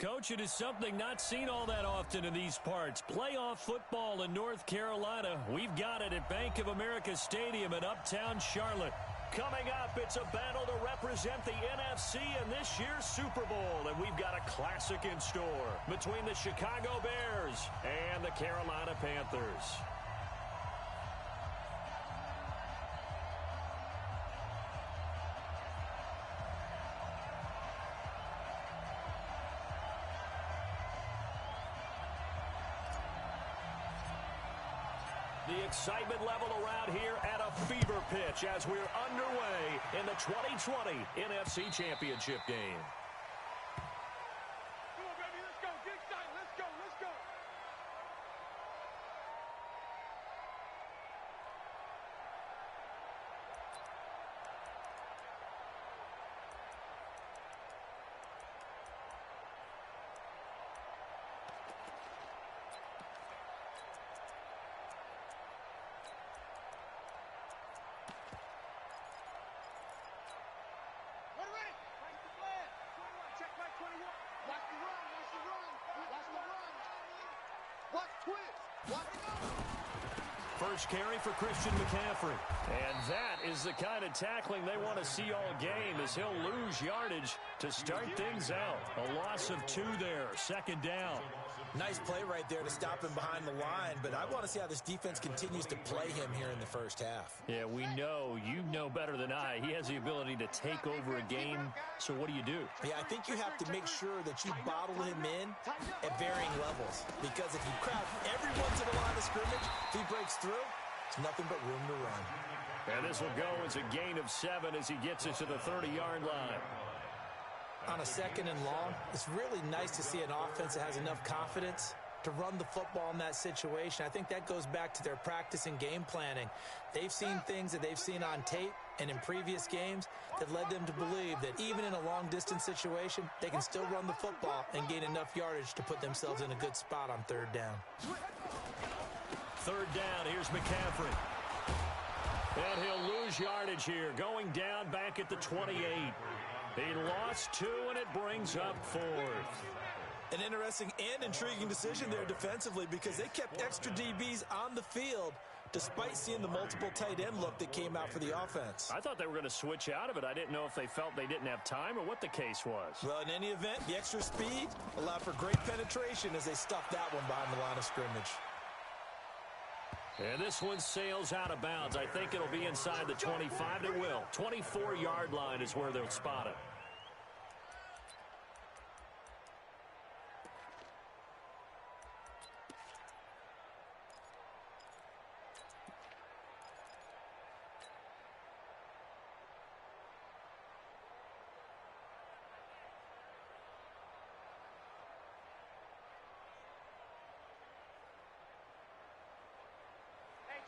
Coach, it is something not seen all that often in these parts. Playoff football in North Carolina. We've got it at Bank of America Stadium in Uptown Charlotte. Coming up, it's a battle to represent the NFC in this year's Super Bowl. And we've got a classic in store between the Chicago Bears and the Carolina Panthers. The excitement level around here at a fever pitch as we're underway in the 2020 NFC Championship game. Come on, baby, let's go. Get excited. Let's go. Let's go. First carry for Christian McCaffrey. And that is the kind of tackling they want to see all game as he'll lose yardage to start things out. A loss of 2 there, second down. Nice play right there to stop him behind the line, but I want to see how this defense continues to play him here in the first half. Yeah, we know, you know better than I, he has the ability to take over a game. So what do you do? Yeah, I think you have to make sure that you bottle him in at varying levels, because if you crowd everyone to the line of scrimmage, if he breaks through, it's nothing but room to run. And this will go as a gain of 7 as he gets it to the 30-yard line. On a second and long, it's really nice to see an offense that has enough confidence to run the football in that situation. I think that goes back to their practice and game planning. They've seen things that they've seen on tape and in previous games that led them to believe that even in a long-distance situation, they can still run the football and gain enough yardage to put themselves in a good spot on third down. Third down, here's McCaffrey. And he'll lose yardage here, going down back at the 28. He lost 2, and it brings up 4th. An interesting and intriguing decision there defensively, because they kept extra DBs on the field despite seeing the multiple tight end look that came out for the offense. I thought they were going to switch out of it. I didn't know if they felt they didn't have time or what the case was. Well, in any event, the extra speed allowed for great penetration as they stuffed that one behind the line of scrimmage. And this one sails out of bounds. I think it'll be inside the 25. It will. 24-yard line is where they'll spot it.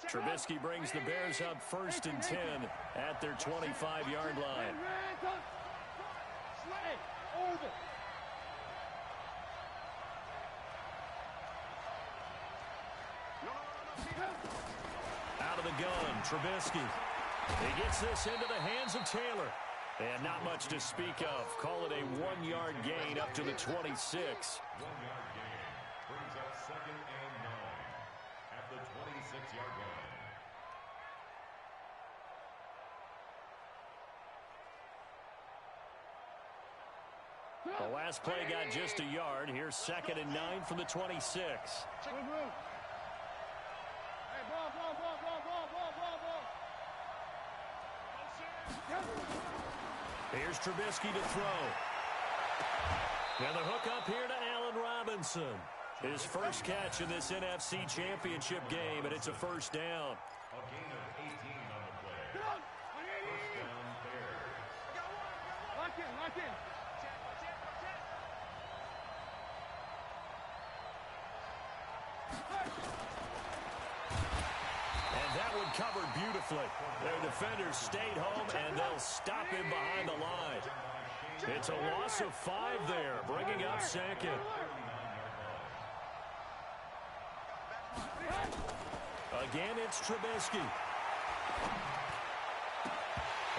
Trubisky brings the Bears up 1st and 10 at their 25-yard line. Out of the gun, Trubisky. He gets this into the hands of Taylor. And not much to speak of. Call it a 1-yard gain up to the 26. 1-yard gain brings up 2nd and 9 at the 26-yard line. The last play got just a yard. Here's 2nd and 9 from the 26. Here's Trubisky to throw. And the hook up here to Allen Robinson. His first catch in this NFC Championship game, and it's a first down. A gain of 18 on the play. First down, Bears. Lock in, lock in. And that one covered beautifully. Their defenders stayed home, and they'll stop him behind the line. It's a loss of 5 there, bringing up 2nd. Again, it's Trubisky.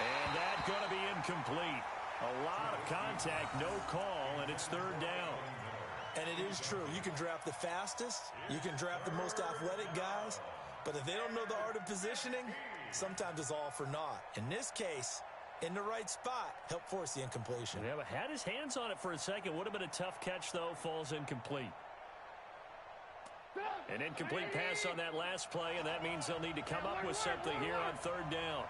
And that's going to be incomplete. A lot of contact, no call, and it's 3rd down. And it is true. You can draft the fastest. You can draft the most athletic guys. But if they don't know the art of positioning, sometimes it's all for naught. In this case, in the right spot, help force the incompletion. Yeah, but had his hands on it for a second. Would have been a tough catch, though. Falls incomplete. An incomplete pass on that last play, and that means they'll need to come up with something here on third down.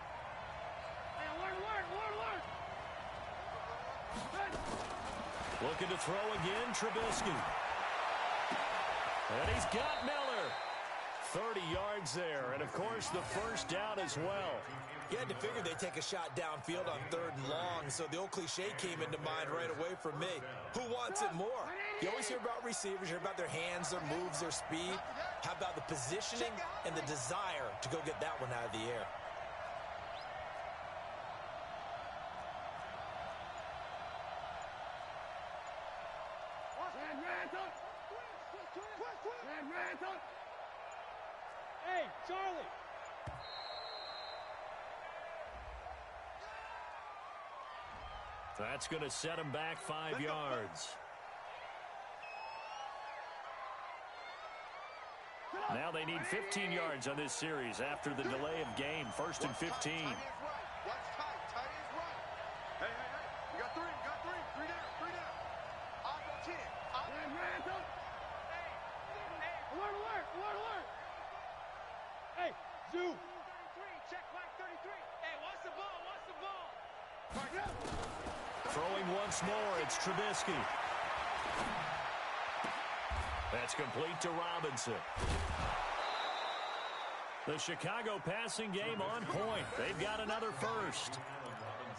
Looking to throw again, Trubisky. And he's got Miller. 30 yards there, and of course the first down as well. You had to figure they'd take a shot downfield on third and long, so the old cliche came into mind right away for me. Who wants it more? You always hear about receivers, you hear about their hands, their moves, their speed. How about the positioning and the desire to go get that one out of the air? Hey, Charlie. That's going to set him back 5 yards. Now they need 15 yards on this series after the delay of game. First and 15. What's tight? Tight is right. Hey. You got three. Three down. I'll go 10. Alert. Hey, Zoo. 33. Check Mike 33. Hey, what's the ball? Throwing once more, it's Trubisky. That's complete to Robinson. The Chicago passing game on point. They've got another first.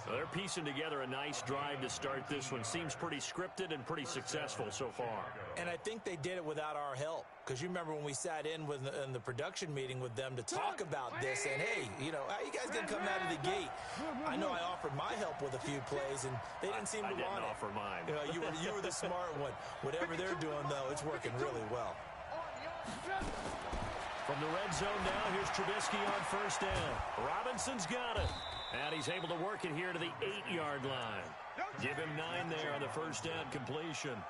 So they're piecing together a nice drive to start this one. Seems pretty scripted and pretty successful so far. And I think they did it without our help. Because you remember when we sat in the production meeting with them to talk about this. And, hey, you know, how you guys going to come out of the gate? I know I offered my help with a few plays, and they didn't seem to want it. I didn't offer mine. You were the smart one. Whatever they're doing, though, it's working really well. From the red zone now, here's Trubisky on first down. Robinson's got it. And he's able to work it here to the 8-yard line. Give him 9 there on the first down completion.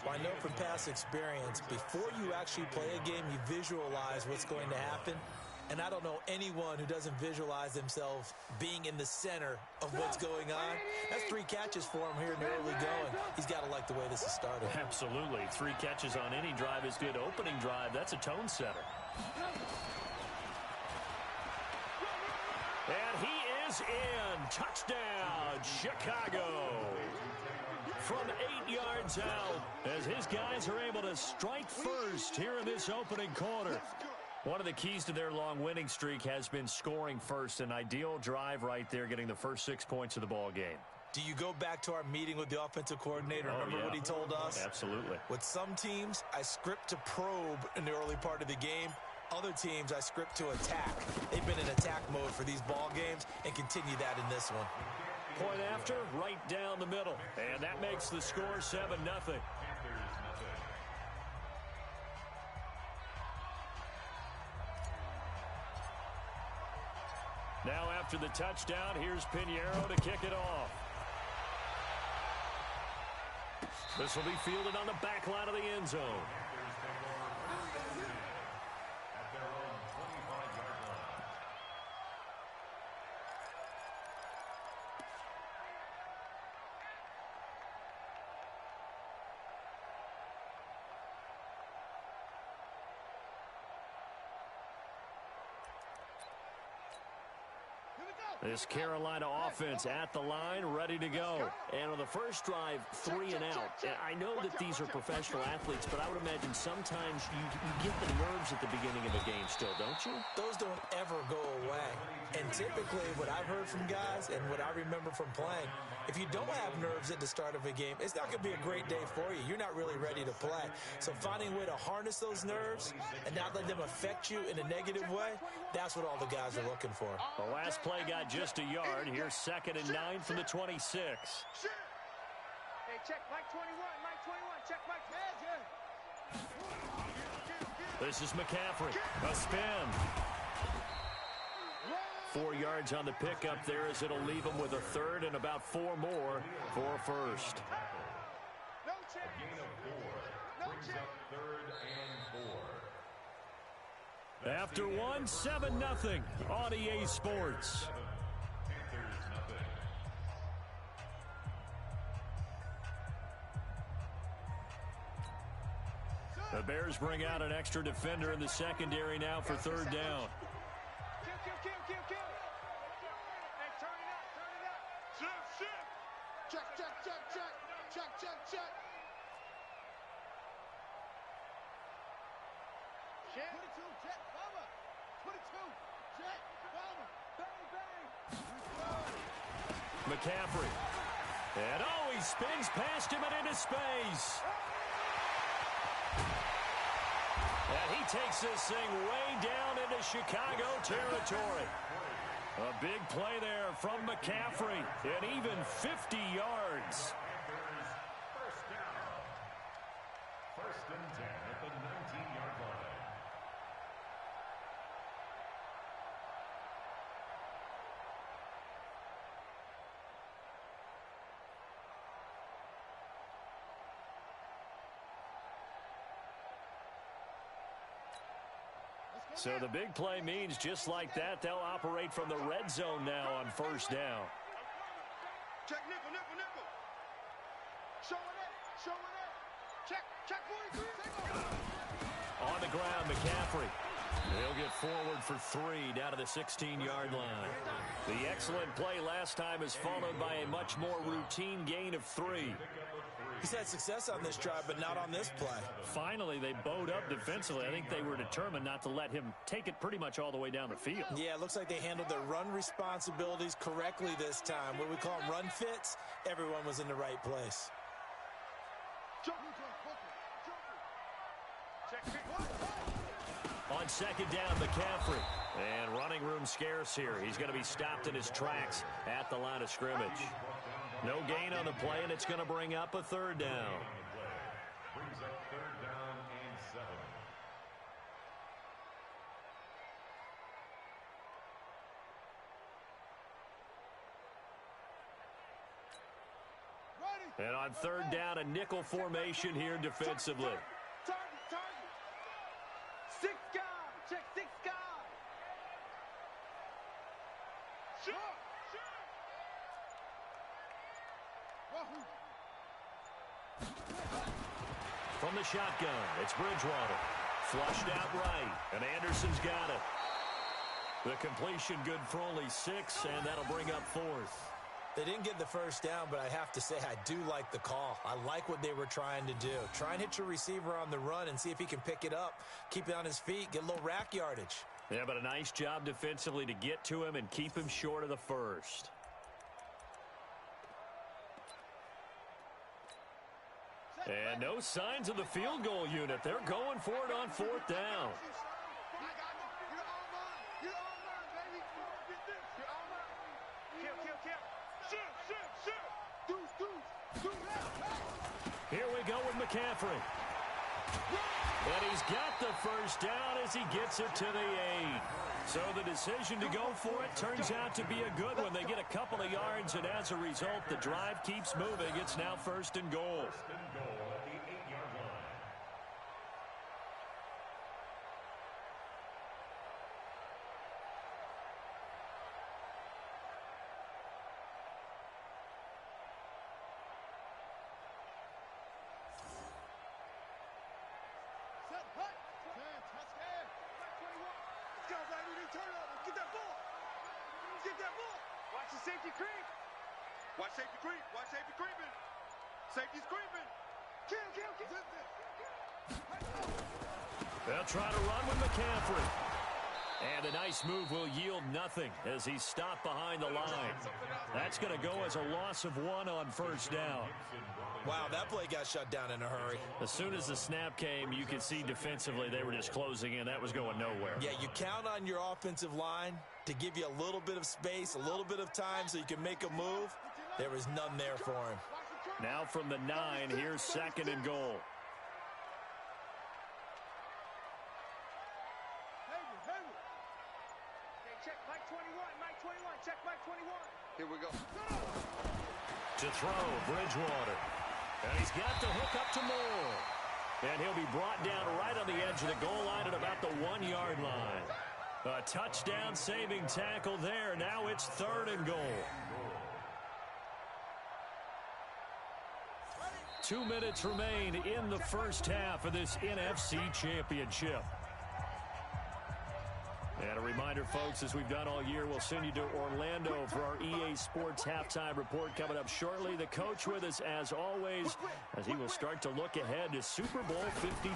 Well, I know from past experience, before you actually play a game, you visualize what's going to happen. And I don't know anyone who doesn't visualize themselves being in the center of what's going on. That's 3 catches for him here in the early going. He's got to like the way this is started. Absolutely. 3 catches on any drive is good. Opening drive, that's a tone setter. And he is in. Touchdown, Chicago. From 8 yards out, as his guys are able to strike first here in this opening quarter. One of the keys to their long winning streak has been scoring first. An ideal drive right there, getting the first 6 points of the ball game. Do you go back to our meeting with the offensive coordinator? Remember what he told us? Absolutely. With some teams, I script to probe in the early part of the game. Other teams, I script to attack. They've been in attack mode for these ball games and continue that in this one. Point after, right down the middle. And that makes the score 7-0. Now after the touchdown, here's Pinheiro to kick it off. This will be fielded on the back line of the end zone. This Carolina offense at the line, ready to go. And on the first drive, 3 and out. I know that these are professional athletes, but I would imagine sometimes you get the nerves at the beginning of a game still, don't you? Those don't ever go away. And typically what I've heard from guys and what I remember from playing, if you don't have nerves at the start of a game, it's not going to be a great day for you. You're not really ready to play. So finding a way to harness those nerves and not let them affect you in a negative way, that's what all the guys are looking for. The last play got just a yard. Here's 2nd and 9 from the 26. Hey, check Mike 21. Mike 21. Check Mike. This is McCaffrey. A spin. 4 yards on the pickup there as it'll leave him with a third and about 4 more for a first. After one, 7-0 on EA Sports. The Bears bring out an extra defender in the secondary now for third down. McCaffrey. And he spins past him and into space. And he takes this thing way down into Chicago territory. A big play there from McCaffrey. And even 50 yards. First down. First and 10 at the 19-yard line. So the big play means just like that, they'll operate from the red zone now on first down. Check nickel, nickel, nickel. Showing it, showing it. Check 43. On the ground, McCaffrey. He'll get forward for 3 down to the 16-yard line. The excellent play last time is followed by a much more routine gain of 3. He's had success on this drive, but not on this play. Finally, they bowed up defensively. I think they were determined not to let him take it pretty much all the way down the field. Yeah, it looks like they handled their run responsibilities correctly this time. What we call them run fits, everyone was in the right place. On second down, McCaffrey. And running room scarce here. He's going to be stopped in his tracks at the line of scrimmage. No gain on the play, and it's going to bring up a third down. Brings up third down and 7. And on third down, a nickel formation here defensively. Target. 6 guys. Check 6 guys. Sure. From the shotgun, it's Bridgewater. Flushed out right, and Anderson's got it. The completion good for only 6, and that'll bring up 4th. They didn't get the first down, but I have to say I do like the call. I like what they were trying to do. Try and hit your receiver on the run and see if he can pick it up, keep it on his feet, get a little rack yardage. Yeah, but a nice job defensively to get to him and keep him short of the first. And no signs of the field goal unit. They're going for it on 4th down. Here we go with McCaffrey. And he's got the first down as he gets it to the 8. So the decision to go for it turns out to be a good one. They get a couple of yards, and as a result, the drive keeps moving. It's now 1st and goal. First and goal at the 8-yard line. Watch the safety creep. Watch safety creep. Watch safety creeping. Safety's creeping. Kill. They'll try to run with McCaffrey. And a nice move will yield nothing as he's stopped behind the line. That's going to go as a loss of 1 on first down. Wow, that play got shut down in a hurry. As soon as the snap came, you could see defensively they were just closing in. That was going nowhere. Yeah, you count on your offensive line to give you a little bit of space, a little bit of time so you can make a move. There was none there for him. Now from the 9, here's 2nd and goal. Check Mike 21. Check Mike 21. Here we go. To throw, Bridgewater. And he's got the hook up to Moore. And he'll be brought down right on the edge of the goal line at about the 1-yard line. A touchdown-saving tackle there. Now it's 3rd and goal. 2 minutes remain in the first half of this NFC Championship. And a reminder, folks, as we've done all year, we'll send you to Orlando for our EA Sports halftime report coming up shortly. The coach with us, as always, as he will start to look ahead to Super Bowl 53.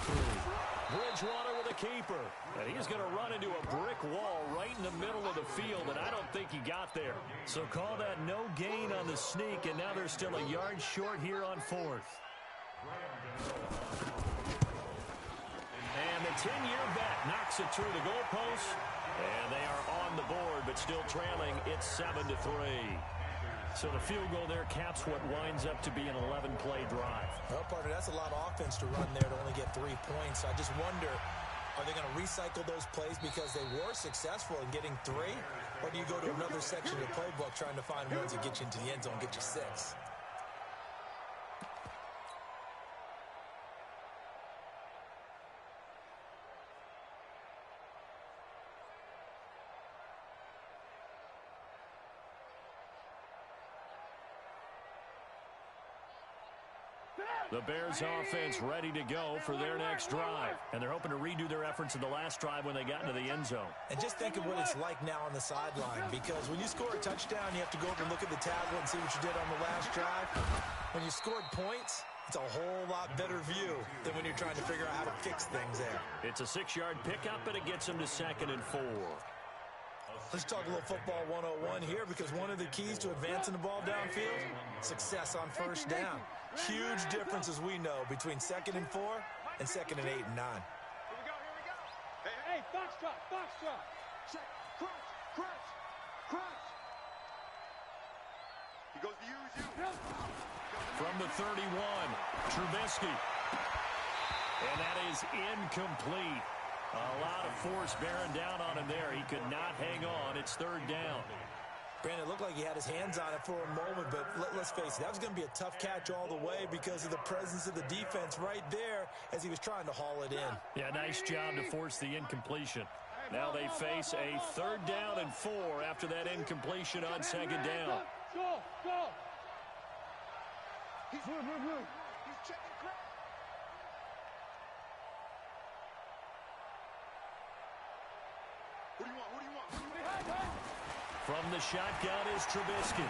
Bridgewater with a keeper, and he's going to run into a brick wall right in the middle of the field, and I don't think he got there. So call that no gain on the sneak, and now they're still a yard short here on 4th. And the 10-year bet knocks it through the goalpost. And they are on the board, but still trailing. It's 7-3. So the field goal there caps what winds up to be an 11-play drive. Well, partner, that's a lot of offense to run there to only get 3 points. I just wonder, are they going to recycle those plays because they were successful in getting 3? Or do you go to another section of the playbook trying to find ones that get you into the end zone, get you 6? The Bears offense ready to go for their next drive. And they're hoping to redo their efforts in the last drive when they got into the end zone. And just think of what it's like now on the sideline, because when you score a touchdown, you have to go over and look at the tablet and see what you did on the last drive. When you scored points, it's a whole lot better view than when you're trying to figure out how to fix things there. It's a 6-yard pickup, and it gets them to 2nd and 4. Let's talk a little football 101 here, because one of the keys to advancing the ball downfield, success on first down. Huge difference, as we know, between 2nd and 4 and 2nd and 8 and 9. Here we go. Hey, foxtrot. Check, crunch. He goes to use you. From the 31, Trubisky. And that is incomplete. A lot of force bearing down on him there. He could not hang on. It's 3rd down. Brandon, it looked like he had his hands on it for a moment, but let's face it, that was going to be a tough catch all the way because of the presence of the defense right there as he was trying to haul it in. Yeah, nice job to force the incompletion. Now they face a 3rd down and 4 after that incompletion on 2nd down. Go. He's checking crap. What do you want? From the shotgun is Trubisky.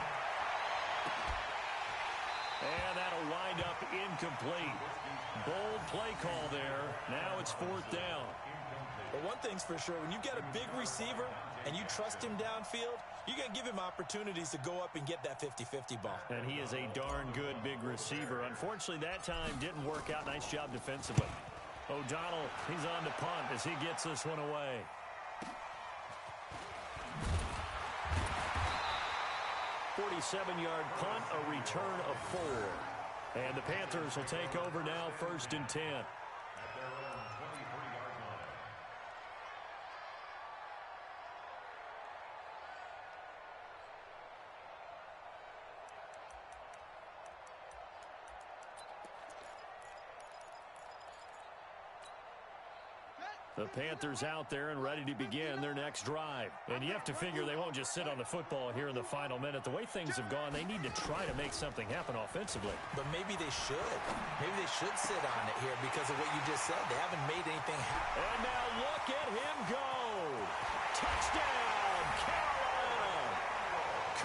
And that'll wind up incomplete. Bold play call there. Now it's 4th down. But one thing's for sure, when you've got a big receiver and you trust him downfield, you're going to give him opportunities to go up and get that 50-50 ball. And he is a darn good big receiver. Unfortunately, that time didn't work out. Nice job defensively. O'Donnell, he's on to punt as he gets this one away. 47-yard punt, a return of 4. And the Panthers will take over now, 1st and 10. The Panthers out there and ready to begin their next drive. And you have to figure they won't just sit on the football here in the final minute. The way things have gone, they need to try to make something happen offensively. But maybe they should. Maybe they should sit on it here because of what you just said. They haven't made anything happen. And now look at him go. Touchdown, Carolina.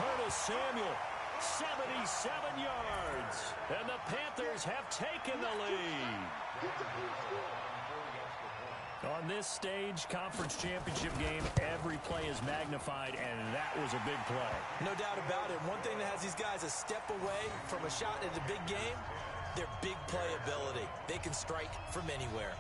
Curtis Samuel, 77 yards. And the Panthers have taken the lead. On this stage, conference championship game, every play is magnified, and that was a big play. No doubt about it. One thing that has these guys a step away from a shot at a big game, their big play ability. They can strike from anywhere.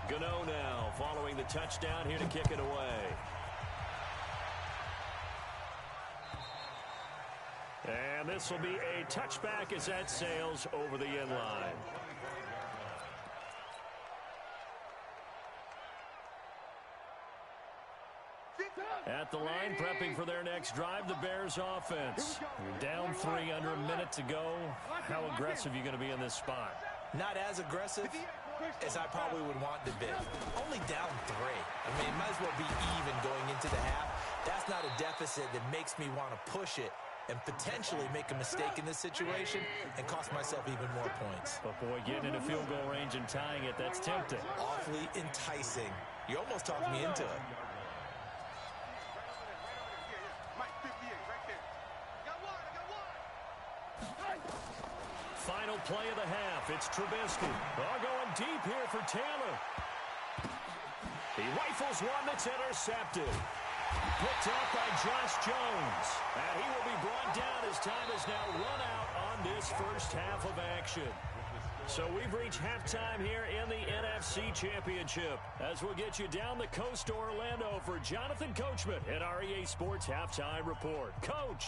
Gano now following the touchdown here to kick it away. And this will be a touchback as that sails over the end line. at the line, prepping for their next drive, the Bears offense. You're down 3 under a minute to go. How aggressive are you going to be in this spot? Not as aggressive as I probably would want to be. Only down 3. I mean, it might as well be even going into the half. That's not a deficit that makes me want to push it and potentially make a mistake in this situation and cost myself even more points. But, boy, getting into field goal range and tying it, that's tempting. Awfully enticing. You almost talked me into it. Final play of the half. It's Trubisky. Going deep here for Taylor. He rifles one that's intercepted. Picked up by Josh Jones. And he will be brought down as time has now run out on this first half of action. So we've reached halftime here in the NFC Championship. As we'll get you down the coast to Orlando for Jonathan Coachman at our EA Sports Halftime Report. Coach.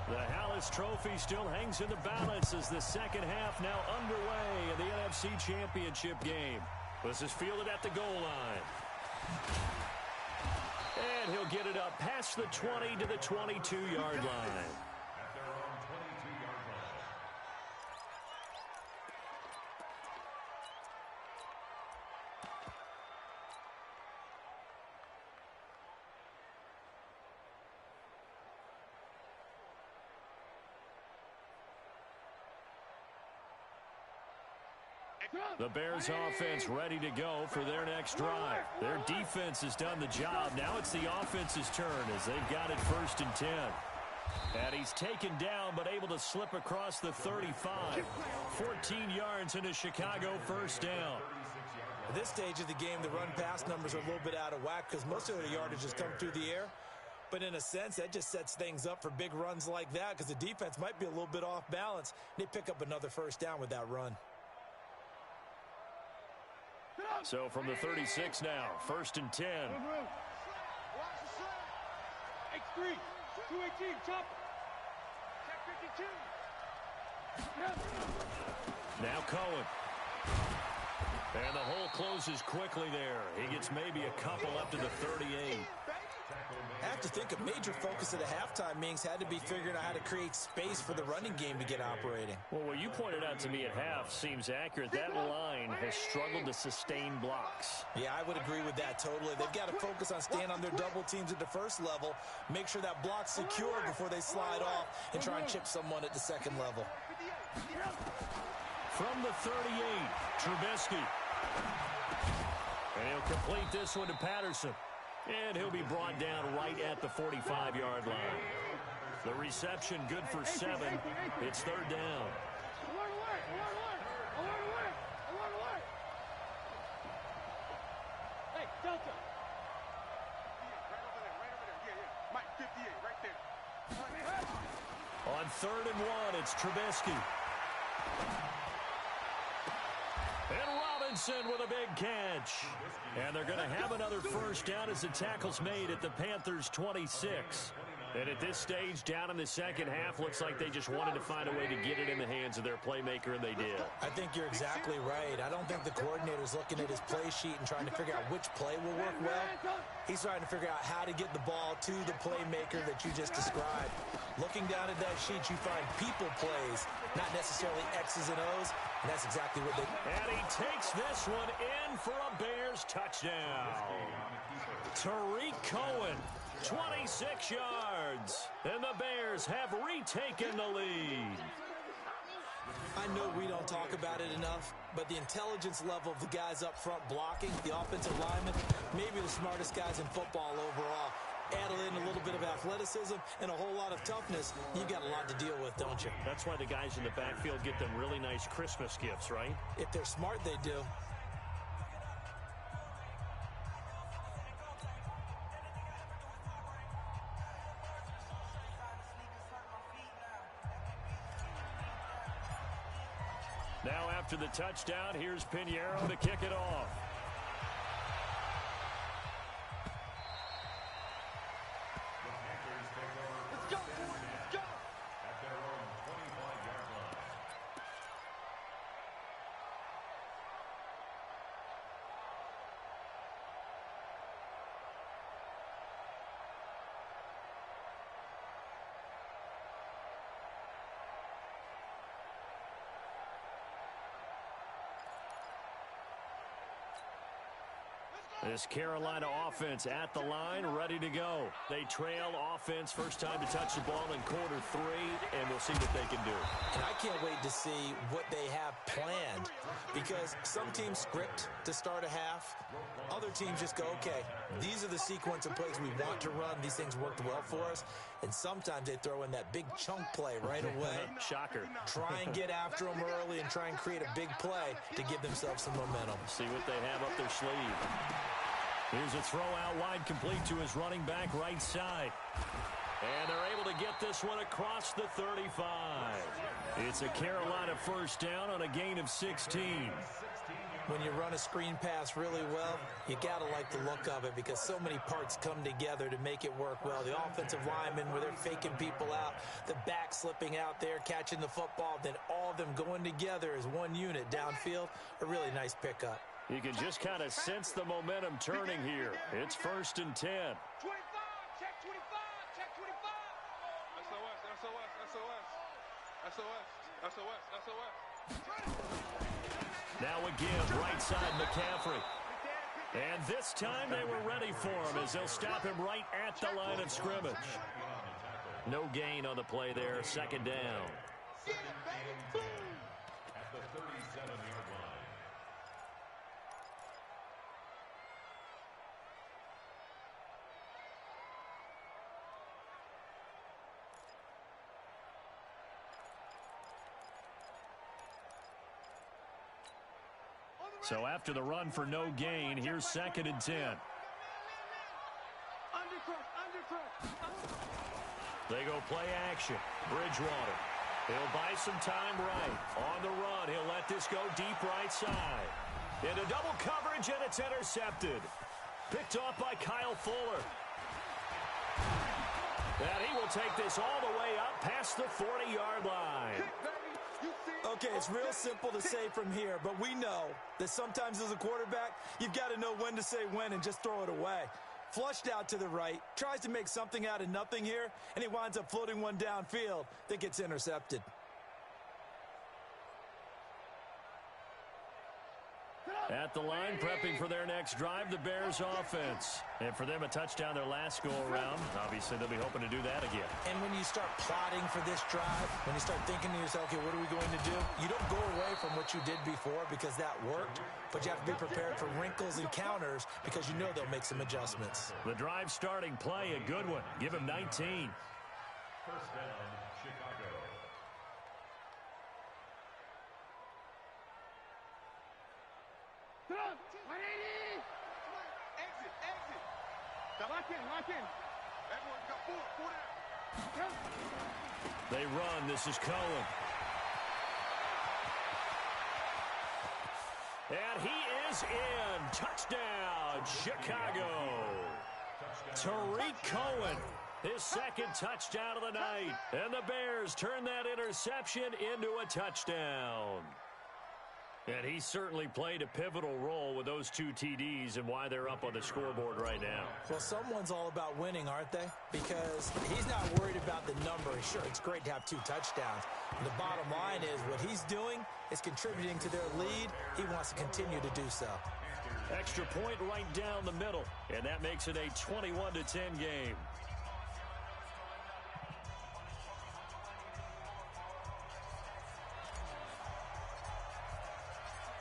The Hallis Trophy still hangs in the balance as the second half now underway in the NFC Championship game. This is fielded at the goal line. And he'll get it up past the 20 to the 22-yard line. At their own 22-yard line. The Bears offense ready to go for their next drive. Their defense has done the job. Now it's the offense's turn as they've got it 1st and 10. And he's taken down but able to slip across the 35. 14 yards into Chicago, 1st down. At this stage of the game, the run-pass numbers are a little bit out of whack because most of the yardage has come through the air. But in a sense, that just sets things up for big runs like that because the defense might be a little bit off balance. They pick up another 1st down with that run. So from the 36 now, 1st and 10. X3, 218, chopper. Check 52. Now Cohen. And the hole closes quickly there. He gets maybe a couple up to the 38. I have to think a major focus of the halftime meetings had to be figuring out how to create space for the running game to get operating. Well, what you pointed out to me at half seems accurate. That line has struggled to sustain blocks. Yeah, I would agree with that totally. They've got to focus on staying on their double teams at the first level, make sure that block's secure before they slide off and try and chip someone at the second level. From the 38, Trubisky. And he'll complete this one to Patterson. And he'll be brought down right at the 45-yard line. The reception good for 7. It's 3rd down. Hey, Delta. Right over there. Yeah. Mike, 58, right there. On 3rd and 1, it's Trubisky. And Robinson with a big catch. And they're going to have another 1st down as the tackle's made at the Panthers' 26. And at this stage, down in the second half, looks like they just wanted to find a way to get it in the hands of their playmaker, and they did. I think you're exactly right. I don't think the coordinator's looking at his play sheet and trying to figure out which play will work well. He's trying to figure out how to get the ball to the playmaker that you just described. Looking down at that sheet, you find people plays, not necessarily X's and O's, and that's exactly what they... And he takes this one in for a Bears touchdown. Tariq Cohen, 26 yards, and the Bears have retaken the lead. I know we don't talk about it enough, but the intelligence level of the guys up front blocking, the offensive linemen, maybe the smartest guys in football overall. Add in a little bit of athleticism and a whole lot of toughness, you got a lot to deal with, don't you? That's why the guys in the backfield get them really nice Christmas gifts, right? If they're smart, they do. Now after the touchdown, here's Pinheiro to kick it off. This Carolina offense at the line, ready to go. They trail offense, first time to touch the ball in quarter 3, and we'll see what they can do. And I can't wait to see what they have planned, because some teams script to start a half. Other teams just go, okay, these are the sequence of plays we want to run. These things worked well for us. And sometimes they throw in that big chunk play right away. Shocker. Try and get after them early and try and create a big play to give themselves some momentum. See what they have up their sleeve. Here's a throw out wide, complete to his running back right side. And they're able to get this one across the 35. It's a Carolina first down on a gain of 16. When you run a screen pass really well, you got to like the look of it because so many parts come together to make it work well. The offensive linemen, where they're faking people out, the back slipping out there, catching the football, then all of them going together as one unit downfield, a really nice pickup. You can just kind of sense the momentum turning here. It's 1st and 10. 25, check 25, check 25. SOS. Now again, right side McCaffrey. And this time they were ready for him as they'll stop him right at the line of scrimmage. No gain on the play there, 2nd down. Get it, baby. Boom. At the 37-yard line. So after the run for no gain, here's 2nd and 10. They go play action. Bridgewater. He'll buy some time right. On the run, he'll let this go deep right side. Into double coverage, and it's intercepted. Picked off by Kyle Fuller. And he will take this all the way up past the 40-yard line. Okay, it's real simple to say from here, but we know that sometimes as a quarterback, you've got to know when to say when and just throw it away. Flushed out to the right, tries to make something out of nothing here, and he winds up floating one downfield that gets intercepted. At the line, prepping for their next drive, the Bears offense. And for them, a touchdown their last go-around. Obviously, they'll be hoping to do that again. And when you start plotting for this drive, when you start thinking to yourself, okay, what are we going to do? You don't go away from what you did before because that worked, but you have to be prepared for wrinkles and counters because you know they'll make some adjustments. The drive starting play, a good one. Give him 19. First down, Chicago. Lock in. Everyone got four down. They run. This is Cohen. And he is in. Touchdown, Chicago. Tariq Cohen, his 2nd touchdown of the night. And the Bears turn that interception into a touchdown. And he certainly played a pivotal role with those 2 TDs and why they're up on the scoreboard right now. Well, someone's all about winning, aren't they? Because he's not worried about the number. Sure, it's great to have 2 touchdowns. And the bottom line is what he's doing is contributing to their lead. He wants to continue to do so. Extra point right down the middle, and that makes it a 21-10 game.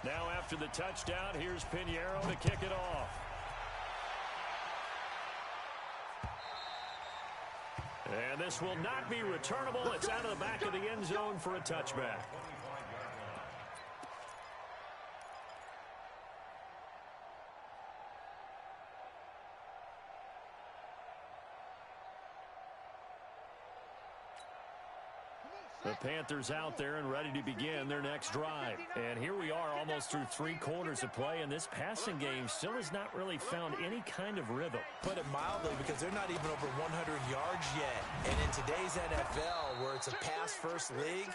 Now after the touchdown, here's Pinheiro to kick it off. And this will not be returnable. It's out of the back of the end zone for a touchback. The Panthers out there and ready to begin their next drive. And here we are almost through 3 quarters of play, and this passing game still has not really found any kind of rhythm. Put it mildly, because they're not even over 100 yards yet. And in today's NFL, where it's a pass-first league,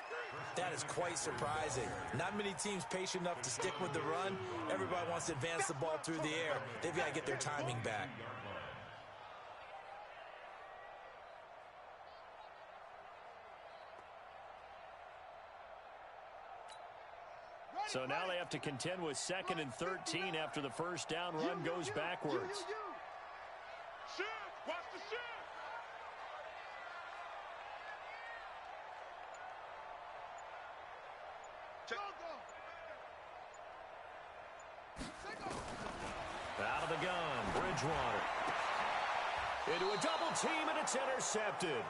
that is quite surprising. Not many teams patient enough to stick with the run. Everybody wants to advance the ball through the air. They've got to get their timing back. So now they have to contend with 2nd and 13 after the first down run goes backwards. Shoot! Watch the shoot! Out of the gun, Bridgewater. Into a double team, and it's intercepted.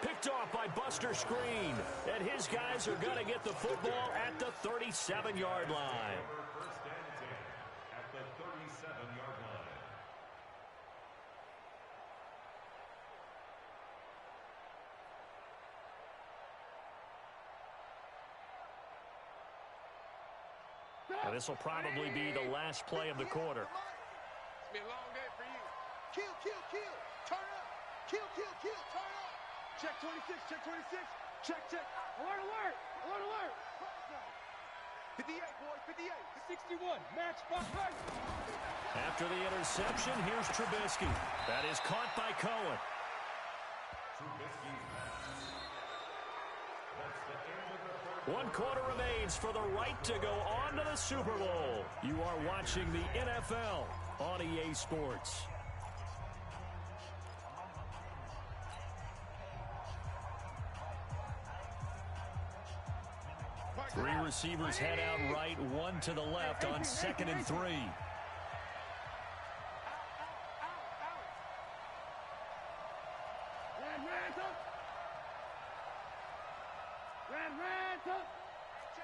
Picked off by Buster Screen. And his guys are going to get the football at the 37-yard line. First and 10 at the 37-yard line. And this will probably be the last play of the quarter. It's been a long day for you. Kill, kill, kill. Turn up. Kill, kill, kill. Turn up. Check 26, check 26. Check, check. Alert, alert. Alert, alert. 58, boys, 58. 61. Match spot right. After the interception, here's Trubisky. That is caught by Cohen. Trubisky's pass. That's the end of the third. 1 quarter remains for the right to go on to the Super Bowl. You are watching the NFL on EA Sports. Three receivers head out right, one to the left on 2nd and 3.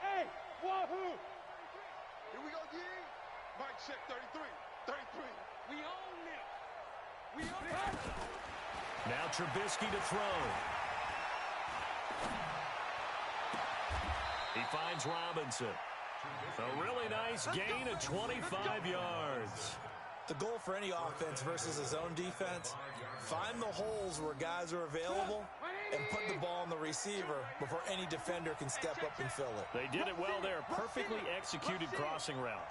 Hey, wahoo! Here we go, D. Mike, check 33. 33. We own it. We own it. Now Trubisky to throw. He finds Robinson. A really nice gain of 25 yards. The goal for any offense versus a zone defense, find the holes where guys are available and put the ball on the receiver before any defender can step up and fill it. They did it well there. Perfectly executed crossing route.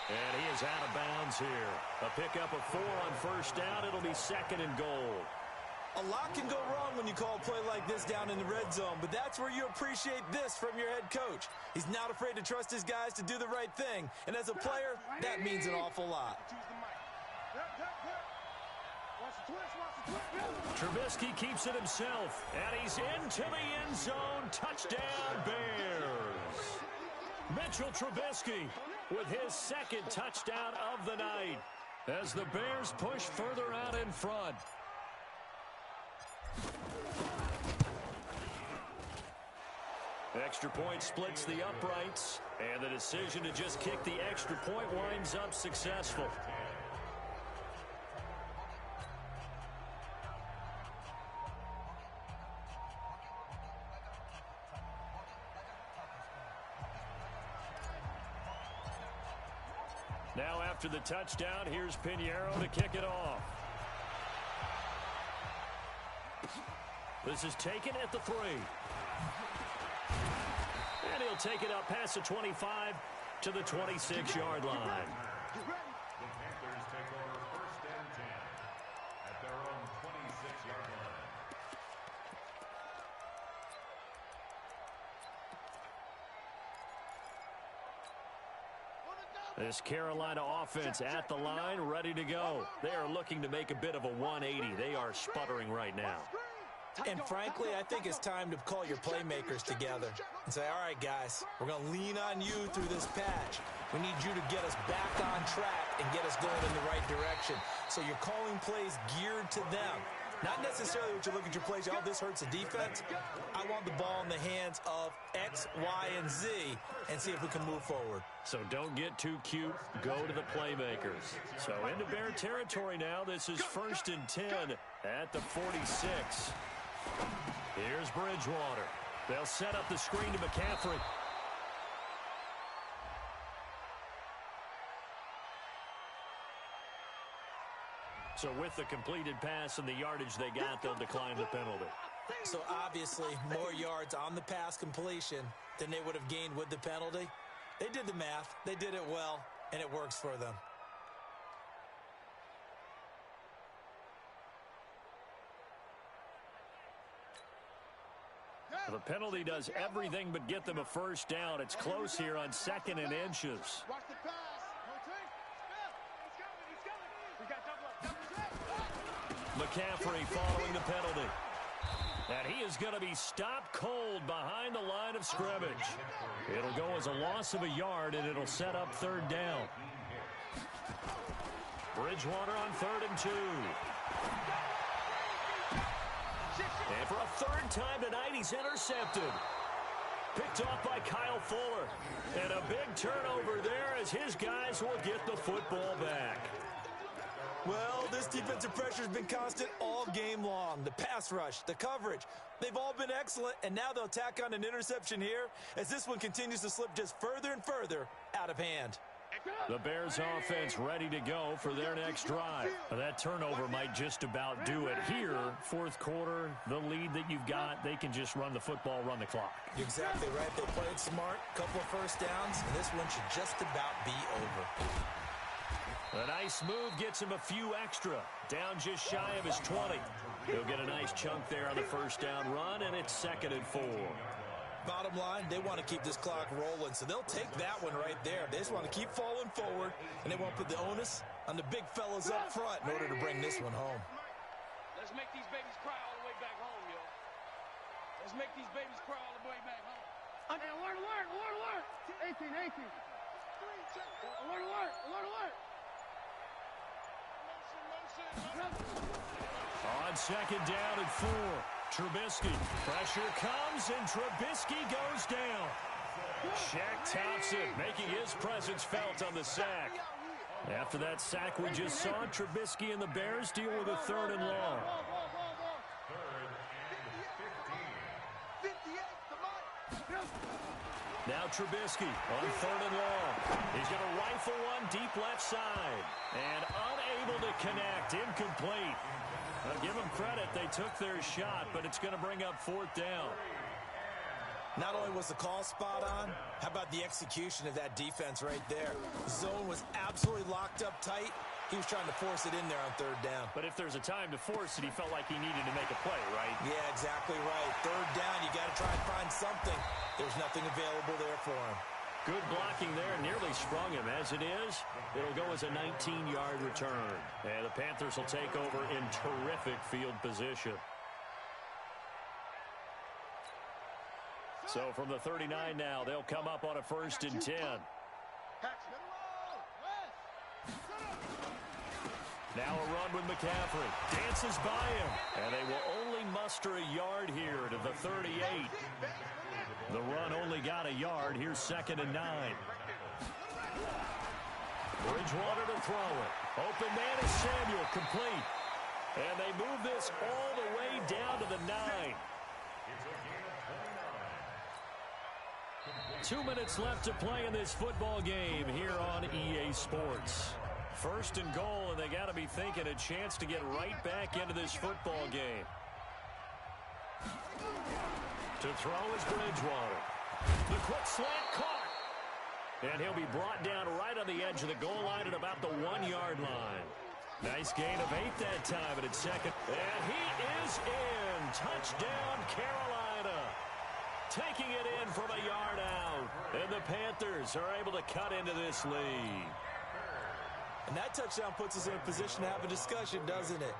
And he is out of bounds here. A pickup of 4 on first down. It'll be 2nd and goal. A lot can go wrong when you call a play like this down in the red zone, but that's where you appreciate this from your head coach. He's not afraid to trust his guys to do the right thing, and as a player, that means an awful lot. Trubisky keeps it himself, and he's into the end zone. Touchdown, Bears. Mitchell Trubisky with his 2nd touchdown of the night as the Bears push further out in front. Extra point splits the uprights, and the decision to just kick the extra point winds up successful. Now after the touchdown, here's Pinheiro to kick it off. This is taken at the 3. And he'll take it up past the 25 to the 26-yard line. The Panthers take over 1st and 10 at their own 26-yard line. This Carolina offense at the line, ready to go. They are looking to make a bit of a 180. They are sputtering right now. And frankly, I think it's time to call your playmakers together and say, all right, guys, we're going to lean on you through this patch. We need you to get us back on track and get us going in the right direction. So you're calling plays geared to them. Not necessarily what you look at your plays, oh, this hurts the defense. I want the ball in the hands of X, Y, and Z and see if we can move forward. So don't get too cute. Go to the playmakers. So into Bear territory now. This is 1st and 10 at the 46. Here's Bridgewater. They'll set up the screen to McCaffrey. So with the completed pass and the yardage they got, they'll decline the penalty. So obviously more yards on the pass completion than they would have gained with the penalty. They did the math. They did it well, and it works for them. The penalty does everything but get them a first down. It's close here on 2nd and inches. Watch the pass. McCaffrey following the penalty. And he is going to be stopped cold behind the line of scrimmage. It'll go as a loss of a yard, and it'll set up 3rd down. Bridgewater on 3rd and 2. And for a 3rd time tonight, he's intercepted. Picked off by Kyle Fuller. And a big turnover there as his guys will get the football back. Well, this defensive pressure has been constant all game long. The pass rush, the coverage, they've all been excellent, and now they'll tack on an interception here as this one continues to slip just further and further out of hand. The Bears offense ready to go for their next drive. That turnover might just about do it here. 4th quarter, the lead that you've got, they can just run the football, run the clock. You're exactly right. They played smart, couple of first downs, and this one should just about be over. A nice move gets him a few extra. Down just shy of his 20. He'll get a nice chunk there on the first down run, and it's 2nd and 4. Bottom line, they want to keep this clock rolling, so they'll take that one right there. They just want to keep falling forward, and they want to put the onus on the big fellas up front in order to bring this one home. Let's make these babies cry all the way back home, yo. Let's make these babies cry all the way back home. Okay, alert, alert, alert, alert. 18, 18. Alert, alert, alert, alert. On 2nd down and 4. Trubisky. Pressure comes, and Trubisky goes down. Shaq Thompson making his presence felt on the sack. After that sack we just saw, Trubisky and the Bears deal with a 3rd and long. 3rd and 15. Now Trubisky on 3rd and long. He's going to rifle one deep left side. And unable to connect. Incomplete. I'll give them credit. They took their shot, but it's going to bring up 4th down. Not only was the call spot on, how about the execution of that defense right there? The zone was absolutely locked up tight. He was trying to force it in there on 3rd down. But if there's a time to force it, he felt like he needed to make a play, right? Yeah, exactly right. 3rd down, you got to try and find something. There's nothing available there for him. Good blocking there, nearly sprung him. As it is, it'll go as a 19-yard return. And the Panthers will take over in terrific field position. So from the 39 now, they'll come up on a 1st and 10. Now a run with McCaffrey. Dances by him. And they will only muster a yard here to the 38. The run only got a yard. Here's 2nd and 9. Bridgewater to throw it. Open man is Samuel, complete. And they move this all the way down to the 9. 2 minutes left to play in this football game here on EA Sports. 1st and goal, and they got to be thinking a chance to get right back into this football game. To throw is Bridgewater. The quick slant caught. And he'll be brought down right on the edge of the goal line at about the 1-yard line. Nice gain of 8 that time, and it's 2nd. And he is in. Touchdown, Carolina. Taking it in from a yard out. And the Panthers are able to cut into this lead. And that touchdown puts us in a position to have a discussion, doesn't it?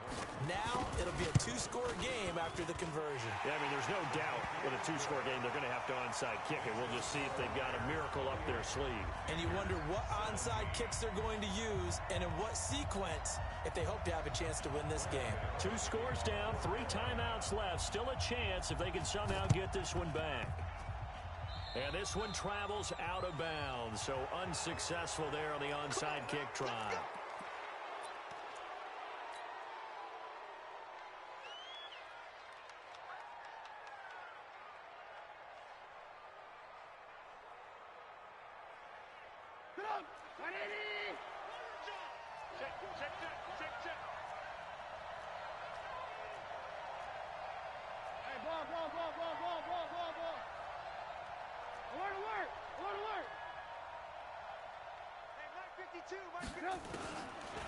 Now it'll be a 2-score game after the conversion. Yeah, I mean, there's no doubt with a 2-score game they're going to have to onside kick it. We'll just see if they've got a miracle up their sleeve. And you wonder what onside kicks they're going to use and in what sequence if they hope to have a chance to win this game. 2 scores down, 3 timeouts left. Still a chance if they can somehow get this one back. And this one travels out of bounds, so unsuccessful there on the onside kick try.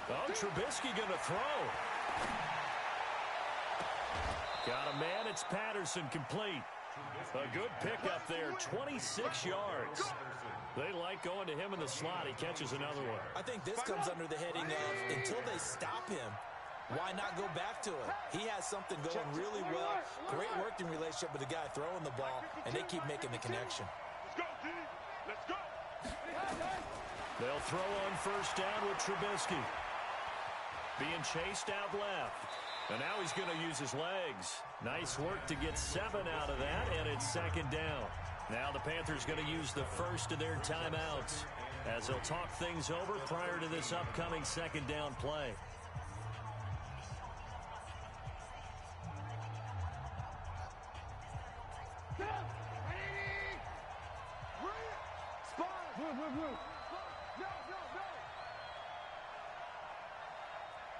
Oh, Trubisky going to throw. Got a man. It's Patterson, complete. A good pickup there, 26 yards. They like going to him in the slot. He catches another one. I think this comes under the heading of until they stop him, why not go back to it? He has something going really well. Great working relationship with the guy throwing the ball, and they keep making the connection. Let's go, G. Let's go. They'll throw on first down with Trubisky. Being chased out left. And now he's going to use his legs. Nice work to get 7 out of that, and it's second down. Now the Panthers going to use the first of their timeouts as they'll talk things over prior to this upcoming second down play.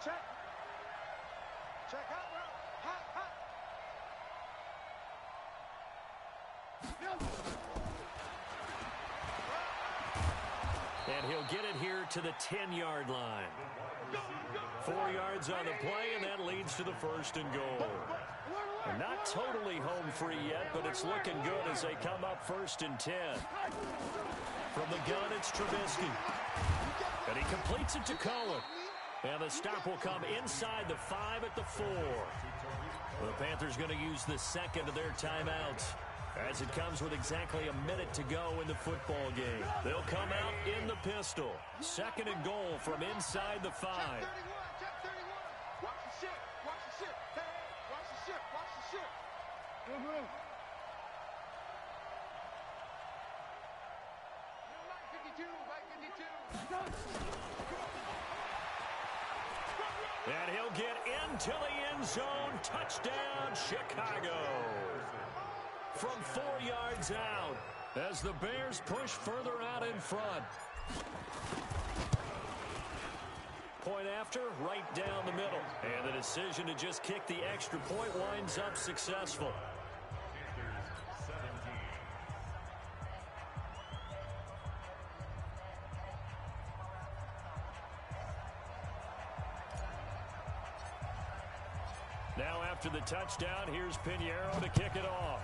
Check. Check out, bro. Hot, hot. And he'll get it here to the 10-yard line. 4 yards on the play, and that leads to the first and goal. And not totally home free yet, but it's looking good as they come up first and 10. From the gun, it's Trubisky. And he completes it to Cohen. And the stop will come inside the 5 at the 4. The Panthers going to use the second of their timeouts as it comes with exactly a minute to go in the football game. They'll come out in the pistol. Second and goal from inside the 5. Check 31. Watch the ship. Watch the ship. Hey, hey. Watch the ship. Watch the ship. Light 52. And he'll get into the end zone. Touchdown, Chicago. From 4 yards out as the Bears push further out in front. Point after, right down the middle. And the decision to just kick the extra point winds up successful. Now after the touchdown, here's Pinheiro to kick it off.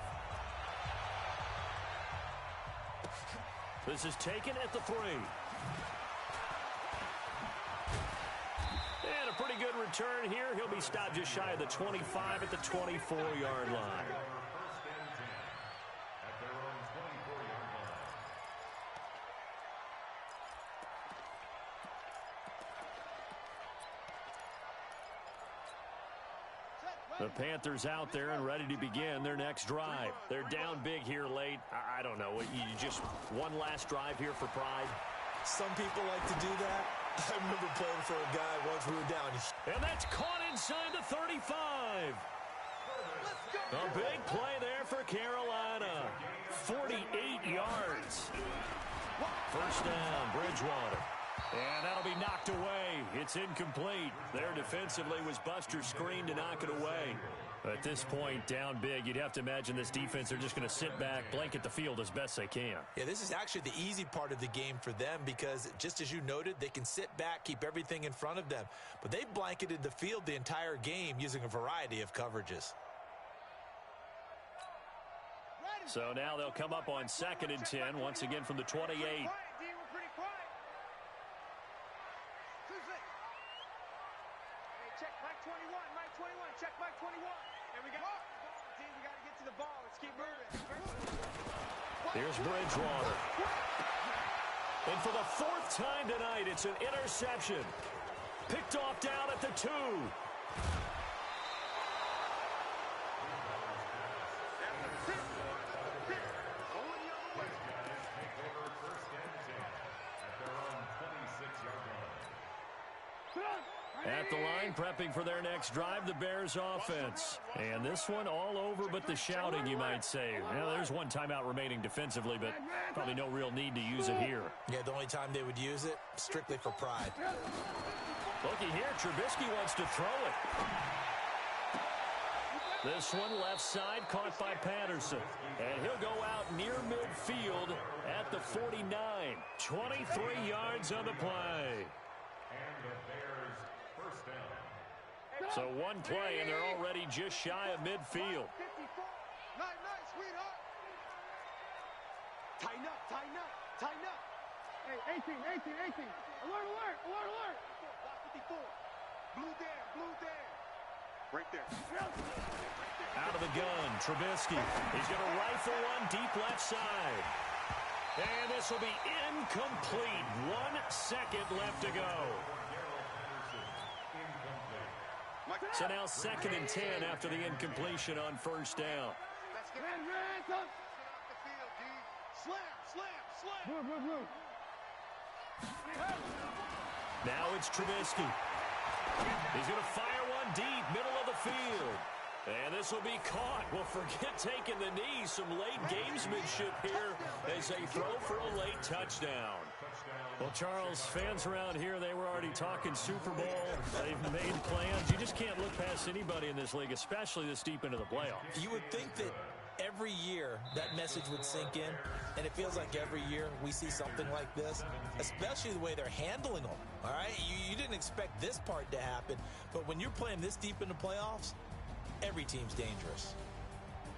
This is taken at the 3. And a pretty good return here. He'll be stopped just shy of the 25 at the 24-yard line. The Panthers out there and ready to begin their next drive. They're down big here late. I don't know. You just one last drive here for pride? Some people like to do that. I remember playing for a guy once we were down. And that's caught inside the 35. A big play there for Carolina. 48 yards. First down, Bridgewater. And that'll be knocked away. It's incomplete. There defensively was Buster screened to knock it away. At this point, down big, you'd have to imagine this defense, they're just going to sit back, blanket the field as best they can. Yeah, this is actually the easy part of the game for them because, just as you noted, they can sit back, keep everything in front of them. But they've blanketed the field the entire game using a variety of coverages. So now they'll come up on second and 10, once again from the 28. Check Mike 21, Mike 21, check Mike 21. And we got the ball, team. We got to get to the ball. Let's keep moving. Here's Bridgewater. And for the 4th time tonight, it's an interception. Picked off down at the 2. At the line, prepping for their next drive, the Bears offense. And this one all over but the shouting, you might say. Well, there's one timeout remaining defensively, but probably no real need to use it here. Yeah, the only time they would use it, strictly for pride. Looky here, Trubisky wants to throw it. This one left side caught by Patterson. And he'll go out near midfield at the 49. 23 yards on the play. So one play, and they're already just shy of midfield. 54. Nice, sweetheart. Tighten up, tighten up, tighten up. Hey, 18. Alert, alert, alert, alert. Block 54. Blue there. Right there. Out of the gun, Trubisky. He's going to rifle one deep left side. And this will be incomplete. 1 second left to go. So now 2nd and 10 after the incompletion on first down. Blue. Now it's Trubisky. He's going to fire one deep, middle of the field. And this will be caught. Well, forget taking the knee. Some late gamesmanship here as they throw for a late touchdown. Well, Charles, fans around here, they were already talking Super Bowl. They've made plans. You just can't look past anybody in this league, especially this deep into the playoffs. You would think that every year that message would sink in, and it feels like every year we see something like this, especially the way they're handling them, all right? You didn't expect this part to happen, but when you're playing this deep in the playoffs, every team's dangerous.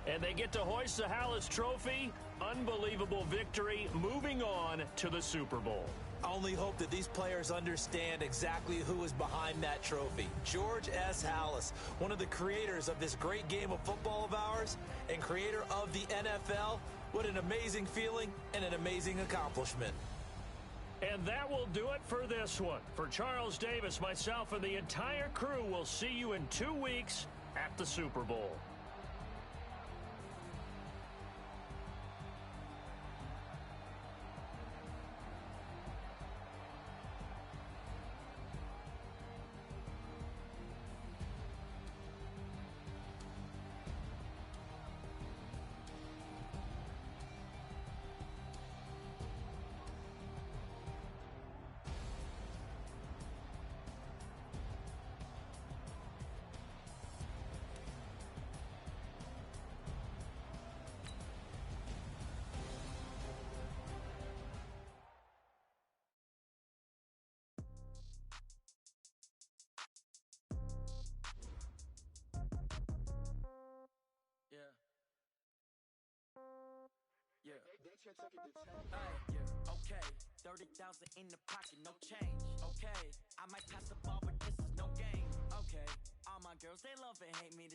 And they get to hoist the Hallis Trophy. Unbelievable victory, moving on to the Super Bowl. I only hope that these players understand exactly who is behind that trophy. George S. Hallis, one of the creators of this great game of football of ours and creator of the NFL. What an amazing feeling and an amazing accomplishment. And that will do it for this one. For Charles Davis, myself, and the entire crew, we'll see you in 2 weeks at the Super Bowl. Okay, 30,000 in the pocket, no change. Okay, I might pass the ball, but this is no game. Okay, all my girls, they love and hate me.